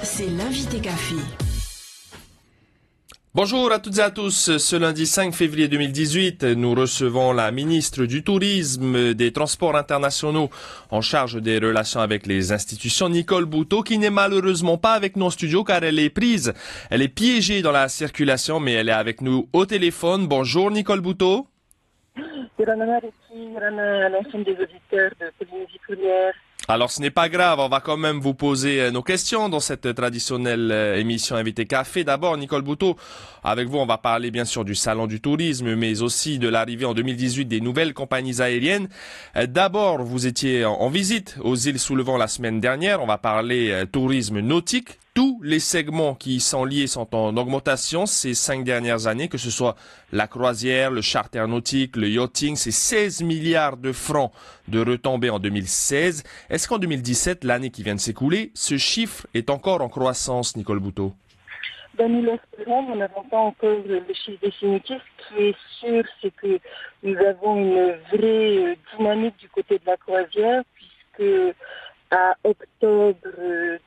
C'est l'invité café. Bonjour à toutes et à tous. Ce lundi 5 février 2018, nous recevons la ministre du Tourisme, des Transports internationaux en charge des relations avec les institutions, Nicole Bouteau, qui n'est malheureusement pas avec nous en studio car elle est prise. Elle est piégée dans la circulation, mais elle est avec nous au téléphone. Bonjour Nicole Bouteau. À l'ensemble des auditeurs de Polynésie Première. Alors ce n'est pas grave, on va quand même vous poser nos questions dans cette traditionnelle émission Invité Café. D'abord, Nicole Bouteau, avec vous on va parler bien sûr du Salon du Tourisme, mais aussi de l'arrivée en 2018 des nouvelles compagnies aériennes. D'abord, vous étiez en visite aux îles sous le vent la semaine dernière, on va parler tourisme nautique. Tous les segments qui y sont liés sont en augmentation ces 5 dernières années, que ce soit la croisière, le charter nautique, le yachting, c'est 16 milliards de francs de retombées en 2016. Est-ce qu'en 2017, l'année qui vient de s'écouler, ce chiffre est encore en croissance, Nicole Bouteau? Nous l'espérons, nous n'avons pas encore le chiffre définitif. Ce qui est sûr, c'est que nous avons une vraie dynamique du côté de la croisière, puisque à octobre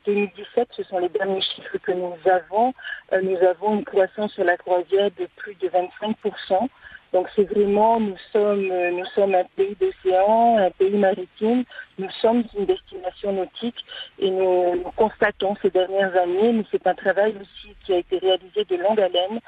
2017, ce sont les derniers chiffres que nous avons une croissance sur la croisière de plus de 25%. Donc c'est vraiment, nous sommes un pays d'océan, un pays maritime, nous sommes une destination nautique et nous constatons ces dernières années, mais c'est un travail aussi qui a été réalisé de longue haleine,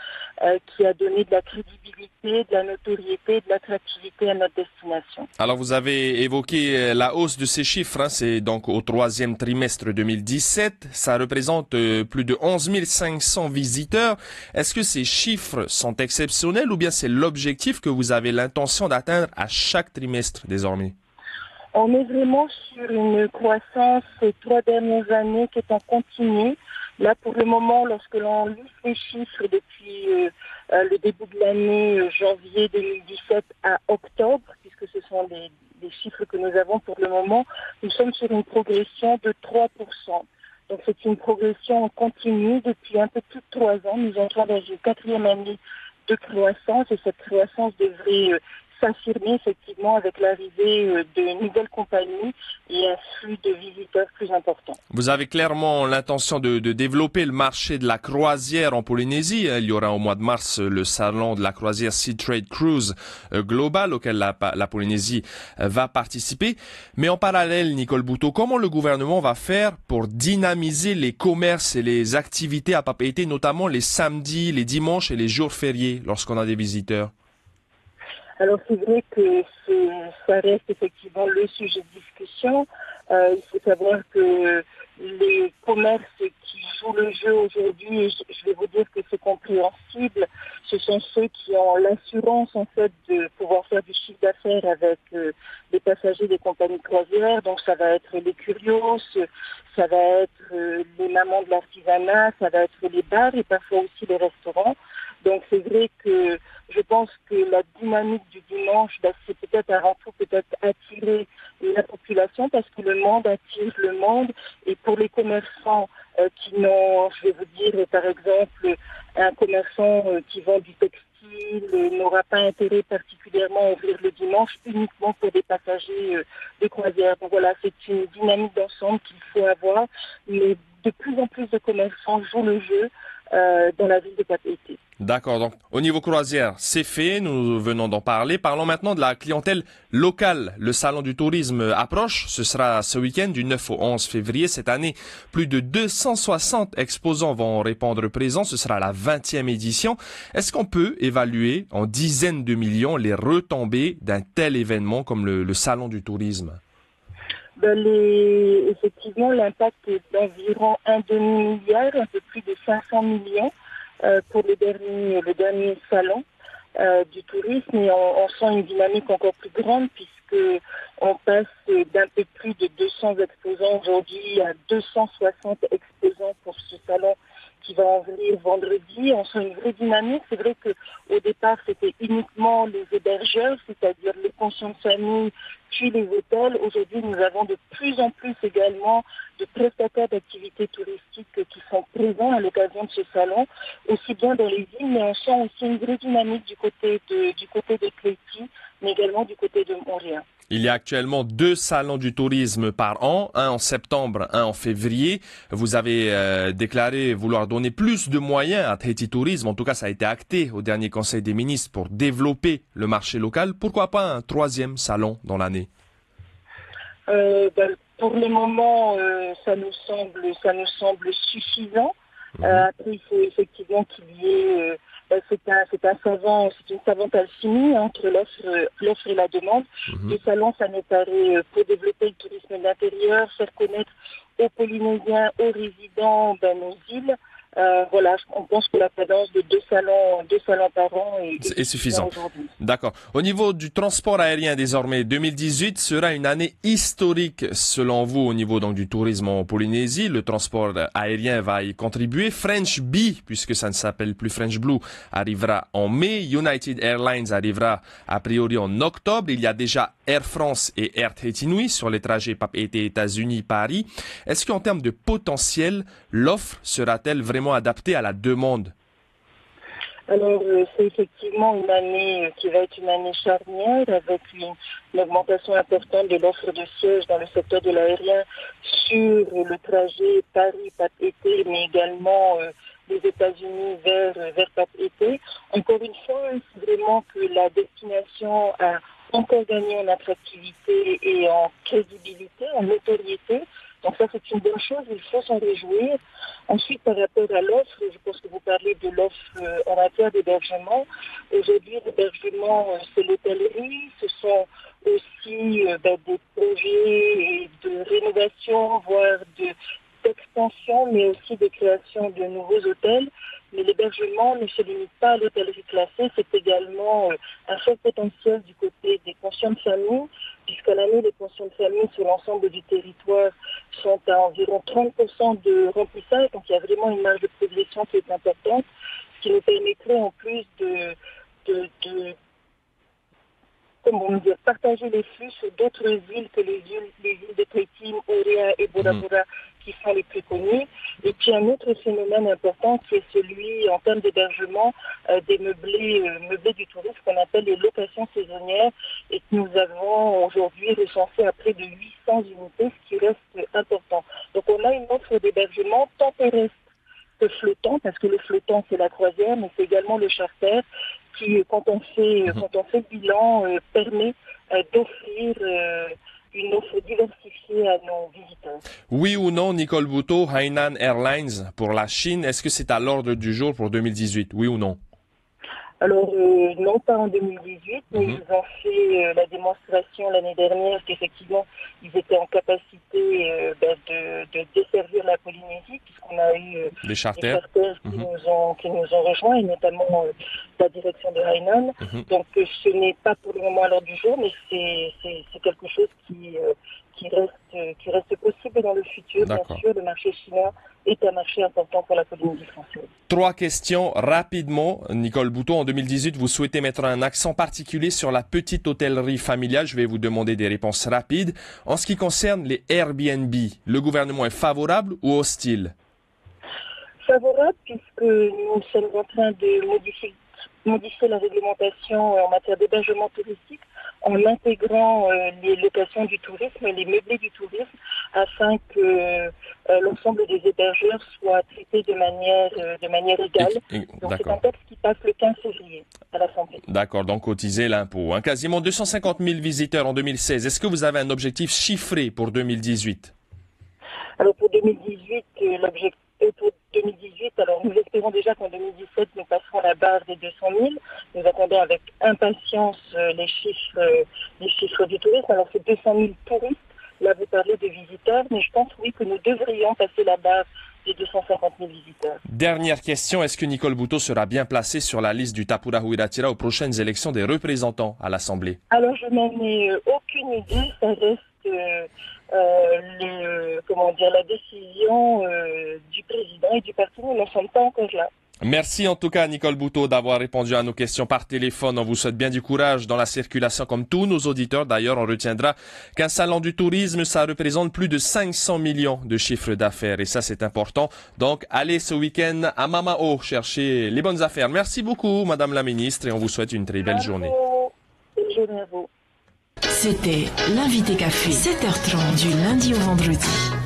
qui a donné de la crédibilité, de la notoriété, de l'attractivité à notre destination. Alors vous avez évoqué la hausse de ces chiffres, c'est donc au 3e trimestre 2017, ça représente plus de 11 500 visiteurs. Est-ce que ces chiffres sont exceptionnels ou bien c'est l'objectif que vous avez l'intention d'atteindre à chaque trimestre désormais? On est vraiment sur une croissance ces 3 dernières années qui est en continu. Là, pour le moment, lorsque l'on lit les chiffres depuis le début de l'année, janvier 2017 à octobre, puisque ce sont les chiffres que nous avons pour le moment, nous sommes sur une progression de 3%. Donc c'est une progression en continu depuis un peu plus de 3 ans. Nous entrons dans une 4e année de croissance et cette croissance devrait s'affirmer effectivement avec l'arrivée de nouvelles compagnies et un flux de visiteurs plus important. Vous avez clairement l'intention de développer le marché de la croisière en Polynésie. Il y aura au mois de mars le salon de la croisière Sea Trade Cruise Global auquel la Polynésie va participer. Mais en parallèle, Nicole Bouteau, comment le gouvernement va faire pour dynamiser les commerces et les activités à Papeete, notamment les samedis, les dimanches et les jours fériés lorsqu'on a des visiteurs? Alors c'est vrai que ça reste effectivement le sujet de discussion. Il faut savoir que les commerces qui jouent le jeu aujourd'hui, et je vais vous dire que c'est compréhensible, ce sont ceux qui ont l'assurance en fait de pouvoir faire du chiffre d'affaires avec les passagers des compagnies croisières. Donc ça va être les curios, ça va être les mamans de l'artisanat, ça va être les bars et parfois aussi les restaurants. Donc c'est vrai que je pense que la dynamique du dimanche, c'est peut-être avant tout attirer la population parce que le monde attire le monde et pour les commerçants qui n'ont, je vais vous dire par exemple, un commerçant qui vend du textile n'aura pas intérêt particulièrement à ouvrir le dimanche uniquement pour des passagers de croisière. Donc voilà, c'est une dynamique d'ensemble qu'il faut avoir, mais de plus en plus de commerçants jouent le jeu dans la ville de Papeete. D'accord, donc au niveau croisière, c'est fait, nous venons d'en parler. Parlons maintenant de la clientèle locale. Le salon du tourisme approche, ce sera ce week-end du 9 au 11 février cette année. Plus de 260 exposants vont répondre présents, ce sera la 20e édition. Est-ce qu'on peut évaluer en dizaines de millions les retombées d'un tel événement comme le salon du tourisme? Effectivement, l'impact est d'environ un demi-milliard, un peu plus de 500 millions pour le dernier salon du tourisme. Et on sent une dynamique encore plus grande puisque on passe d'un peu plus de 200 exposants aujourd'hui à 260 exposants pour ce salon qui va en venir vendredi. On sent une vraie dynamique. C'est vrai qu'au départ, c'était uniquement les hébergeurs, c'est-à-dire les pensions de famille puis les hôtels. Aujourd'hui, nous avons de plus en plus également de prestataires d'activités touristiques qui sont présents à l'occasion de ce salon, aussi bien dans les îles, mais on sent aussi une vraie dynamique du côté de Cléty, mais également du côté de Montréal. Il y a actuellement 2 salons du tourisme par an, un en septembre, un en février. Vous avez déclaré vouloir donner plus de moyens à Tahiti Tourisme. En tout cas, ça a été acté au dernier Conseil des ministres pour développer le marché local. Pourquoi pas un 3e salon dans l'année? Pour le moment, ça nous semble suffisant. Après, il faut effectivement qu'il y ait, c'est une savante alchimie entre l'offre et la demande. Les salons, ça nous paraît, pour développer le tourisme d'intérieur, faire connaître aux Polynésiens, aux résidents, nos îles. On pense que la cadence de 2 salons par an est suffisant. D'accord. Au niveau du transport aérien désormais, 2018 sera une année historique selon vous au niveau donc du tourisme en Polynésie. Le transport aérien va y contribuer. French Bee, puisque ça ne s'appelle plus French Blue, arrivera en mai. United Airlines arrivera a priori en octobre. Il y a déjà Air France et Air Tahiti Nui sur les trajets Papeete États-Unis-Paris. Est-ce qu'en termes de potentiel, l'offre sera-t-elle vraiment adaptée à la demande? Alors, c'est effectivement une année qui va être une année charnière avec une augmentation importante de l'offre de sièges dans le secteur de l'aérien sur le trajet Paris-Papeete, mais également des États-Unis vers Papeete. Encore une fois, c'est vraiment que la destination a encore gagné en attractivité et en crédibilité, en notoriété. Donc ça, c'est une bonne chose, il faut s'en réjouir. Ensuite, par rapport à l'offre, je pense que vous parlez de l'offre en matière d'hébergement. Aujourd'hui, l'hébergement, c'est l'hôtellerie, ce sont aussi des projets de rénovation, voire d'extension, mais aussi de création de nouveaux hôtels. Mais l'hébergement ne se limite pas à l'hôtellerie classée, c'est également un fort potentiel du côté des pensions de famille, puisqu'à l'année, les pensions de famille sur l'ensemble du territoire sont à environ 30% de remplissage, donc il y a vraiment une marge de progression qui est importante, ce qui nous permettrait en plus de partager les flux sur d'autres îles que les îles de Tahiti, Moorea et Bora Bora qui sont les plus connues. Et puis un autre phénomène important qui est celui en termes d'hébergement des meublés du tourisme qu'on appelle les locations saisonnières et que nous avons aujourd'hui recensé à près de 800 unités, ce qui reste important. Donc on a une offre d'hébergement tant terrestre que flottant, parce que le flottant c'est la croisière, mais c'est également le charter qui, quand on fait le bilan, permet d'offrir une offre diversifiée à nos visiteurs. Oui ou non, Nicole Bouteau, Hainan Airlines pour la Chine, est-ce que c'est à l'ordre du jour pour 2018? Oui ou non? Alors, non pas en 2018, mais ils ont fait la démonstration l'année dernière qu'effectivement, ils étaient en capacité de desservir la Polynésie, puisqu'on a eu des charters qui nous ont rejoints, et notamment la direction de Hainan. Donc, ce n'est pas pour le moment à l'ordre du jour, mais c'est quelque chose qui reste possible dans le futur. Bien sûr, le marché chinois est un marché important pour la Polynésie française. 3 questions rapidement. Nicole Bouteau, en 2018, vous souhaitez mettre un accent particulier sur la petite hôtellerie familiale. Je vais vous demander des réponses rapides. En ce qui concerne les Airbnb, le gouvernement est favorable ou hostile? Favorable, puisque nous sommes en train de modifier la réglementation en matière d'hébergement touristique en intégrant les locations du tourisme et les meublés du tourisme afin que l'ensemble des hébergeurs soient traités de manière égale. Donc c'est un texte qui passe le 15 février à l'Assemblée. D'accord, donc cotiser l'impôt. Quasiment 250 000 visiteurs en 2016. Est-ce que vous avez un objectif chiffré pour 2018? Alors pour 2018, alors nous espérons déjà qu'en 2017, nous passerons la barre des 200 000. Nous attendons avec impatience les chiffres du tourisme. Alors c'est 200 000 touristes. Là, vous parlez de visiteurs, mais je pense, oui, que nous devrions passer la barre des 250 000 visiteurs. Dernière question, est-ce que Nicole Bouteau sera bien placée sur la liste du Tapura Huiratira aux prochaines élections des représentants à l'Assemblée? Alors, je n'en ai aucune idée. Ça reste la décision du président et du parti. Nous n'en sommes pas encore là. Merci en tout cas Nicole Bouteau d'avoir répondu à nos questions par téléphone. On vous souhaite bien du courage dans la circulation comme tous nos auditeurs. D'ailleurs, on retiendra qu'un salon du tourisme, ça représente plus de 500 millions de chiffres d'affaires et ça c'est important. Donc allez ce week-end à Mamao chercher les bonnes affaires. Merci beaucoup Madame la Ministre et on vous souhaite une très belle journée. Belle journée à vous. C'était l'invité café, 7h30 du lundi au vendredi.